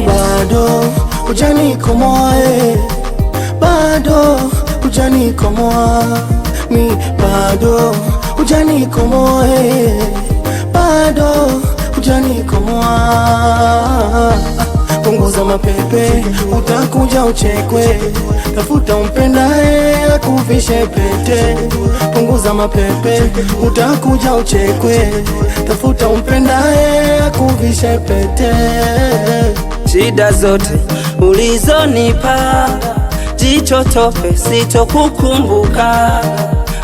Bado hujanikomoa, bado hujanikomoa, mi bado hujanikomoa, bado hujanikomoa. Punguza mapepe, utakuja uchekwe, tafuta umpendaye akuvishe pete. Punguza mapepe, utakuja uchekwe, tafuta umpendaye akuvishe pete. Shida zote ulizonipa, jicho tope sitokukumbuka.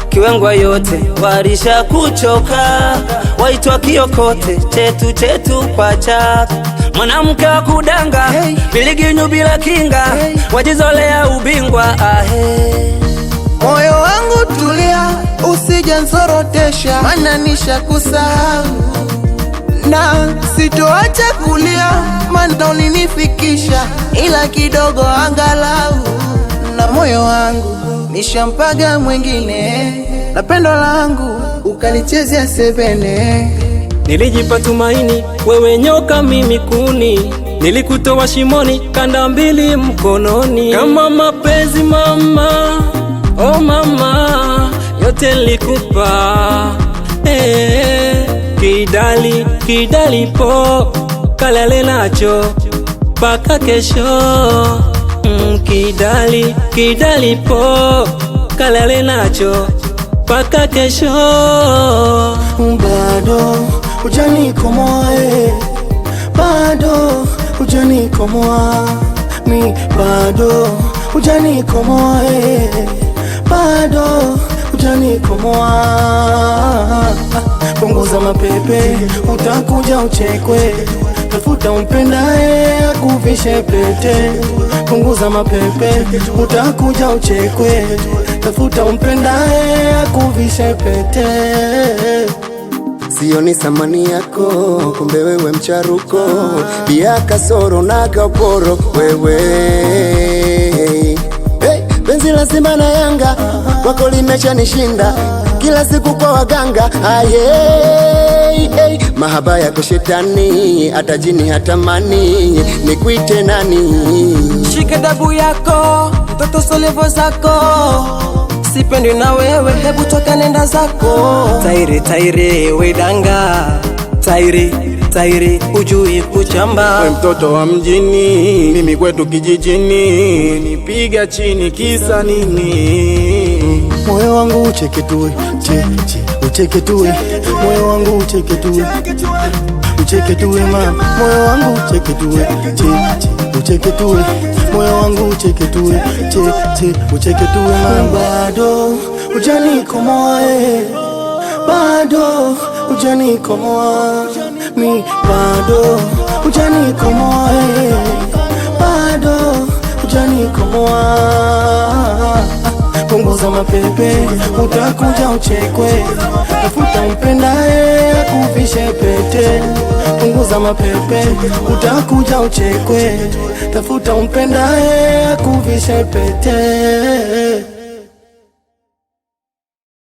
Kiwengwa yote warisha kuchoka, waitwa kiokote chetu chetu kwa chaka. Mwanamke wa kudanga, biliginyu bila kinga, wajizolea ubingwa Moyo wangu tulia, usije nzorotesha, maana nishakusahau na sitoacha kulia, maana ulinifikisha ila kidogo angalau. Na moyo wangu nishampaga mwingine, na pendo langu ukalichezea sebene. Nilijipa tumaini, wewe nyoka mimi kuni, nilikutoa shimoni, kanda mbili mkononi. Kama mapenzi mama, oh mama, yote nilikupa. Kidali, kidali po, kalale nacho paka kesho. Kidali, kidali po, kalale nacho paka kesho. Bado hujanikomoa, bado hujanikomoa, mi bado hujanikomoa, bado hujanikomoa. Punguza mapepe, utakuja uchekwe, tafuta umpendaye akuvishe pete. Punguza mapepe, utakuja uchekwe, tafuta umpendaye akuvishe pete. Sioni thamani yako, kumbe wewe mcharuko, pia kasoro na kaporo wewe. Penzi la Simba na Yanga wako limesha nishinda, kila siku kwa waganga. Mahaba yako shetani, hata jini hatamani nikuite nani. Shike dabu yako, mtoto solevo zako, sipendi na wewe, hebu toka nenda zako. Taire taire wedanga, taire taire ujui kuchamba. We mtoto wa mjini, mimi kwetu kijijini, nipiga chini kisa nini? Moyo wangu ucheketue, ucheketue, moyo wangu ucheketue, ucheketue mama, moyo wangu ucheketue, ucheketue, moyo wangu ucheketue, ucheketue mama. Bado hujanikomoa, bado hujanikomoa, mi bado hujanikomoa, bado hujanikomoa. Punguza mapepe, utakuja uchekwe, tafuta umpendaye akuvishe pete. Punguza mapepe, utakuja uchekwe, tafuta umpendaye akuvishe pete.